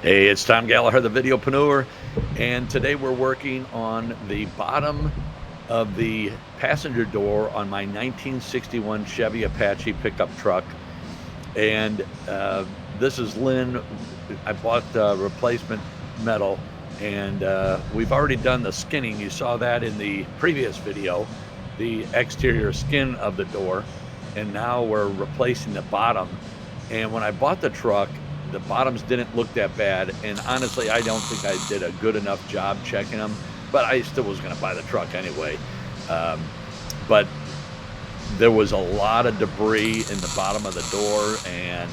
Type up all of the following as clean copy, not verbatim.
Hey, it's Tom Gallagher, the Videopreneur, and today we're working on the bottom of the passenger door on my 1961 Chevy Apache pickup truck. And this is Lynn. I bought replacement metal, and we've already done the skinning. You saw that in the previous video, the exterior skin of the door, and now we're replacing the bottom. And when I bought the truck, the bottoms didn't look that bad, and honestly, I don't think I did a good enough job checking them, but I still was going to buy the truck anyway. But there was a lot of debris in the bottom of the door, and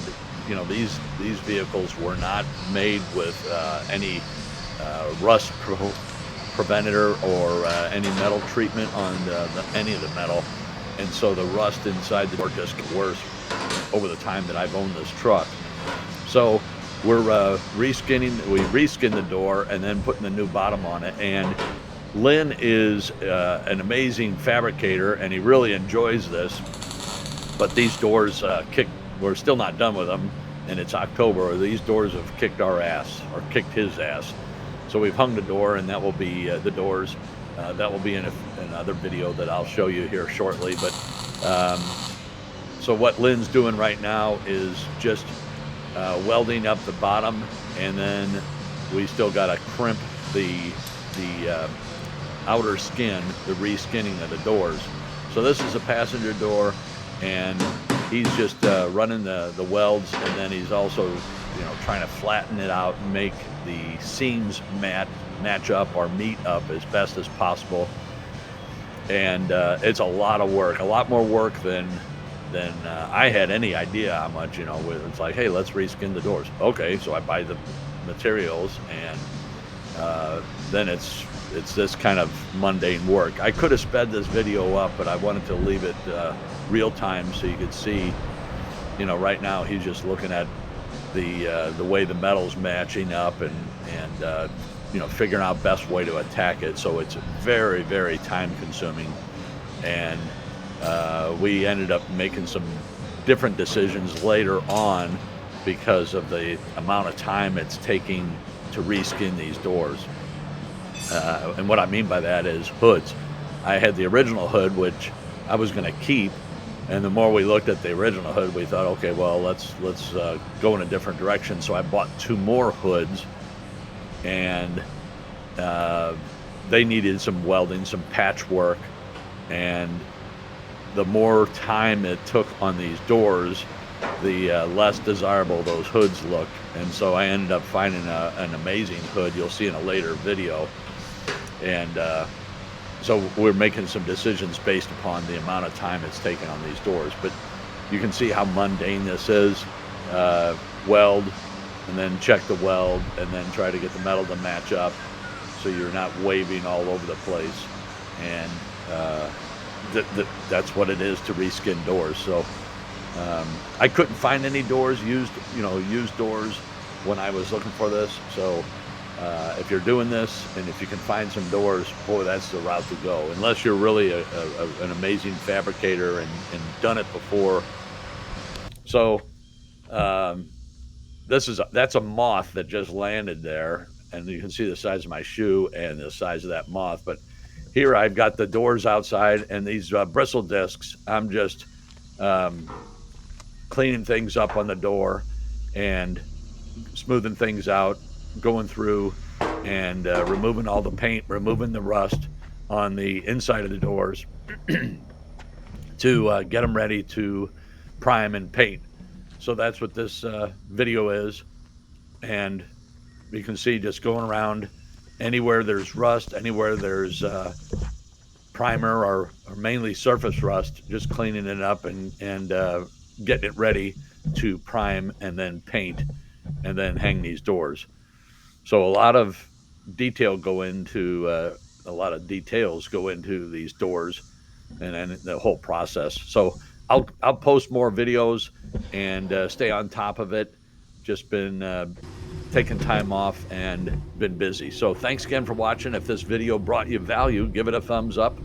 you know, these vehicles were not made with any rust preventer or any metal treatment on any of the metal, and so the rust inside the door just got worse over the time that I've owned this truck. So we're reskinning. We reskinned the door and then putting the new bottom on it. And Lynn is an amazing fabricator, and he really enjoys this. But these doors we're still not done with them, and it's October. These doors have kicked our ass, or kicked his ass. So we've hung the door, and that will be the doors. That will be in another video that I'll show you here shortly. But so what Lynn's doing right now is just welding up the bottom, and then we still got to crimp the outer skin, the reskinning of the doors. So this is a passenger door, and he's just running the welds, and then he's also, you know, trying to flatten it out and make the seams match up or meet up as best as possible. And it's a lot of work, a lot more work than I had any idea how much. You know, it's like, hey, let's reskin the doors. Okay, so I buy the materials, and then it's this kind of mundane work. I could have sped this video up, but I wanted to leave it real time so you could see, you know, right now he's just looking at the way the metal's matching up, and you know, figuring out best way to attack it. So it's very, very time consuming, and we ended up making some different decisions later on because of the amount of time it's taking to reskin these doors. And what I mean by that is hoods. I had the original hood, which I was going to keep, and the more we looked at the original hood, we thought, okay, well, let's go in a different direction. So I bought two more hoods, and they needed some welding, some patchwork, and the more time it took on these doors, the less desirable those hoods looked. And so I ended up finding an amazing hood you'll see in a later video. And so we're making some decisions based upon the amount of time it's taken on these doors. But you can see how mundane this is. Weld, and then check the weld, and then try to get the metal to match up so you're not waving all over the place. And that's what it is to reskin doors. So I couldn't find any doors, used doors, when I was looking for this. So if you're doing this, and if you can find some doors, boy, that's the route to go. Unless you're really an amazing fabricator and done it before. So that's a moth that just landed there, and you can see the size of my shoe and the size of that moth. But here I've got the doors outside, and these bristle discs, I'm just cleaning things up on the door and smoothing things out, going through and removing all the paint, removing the rust on the inside of the doors to get them ready to prime and paint. So that's what this video is. And you can see just going around anywhere there's rust, anywhere there's primer or mainly surface rust, just cleaning it up and getting it ready to prime and then paint and then hang these doors. So a lot of details go into these doors, and the whole process. So I'll post more videos and stay on top of it. Just been taking time off and been busy. So thanks again for watching. If this video brought you value, give it a thumbs up,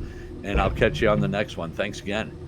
and I'll catch you on the next one. Thanks again.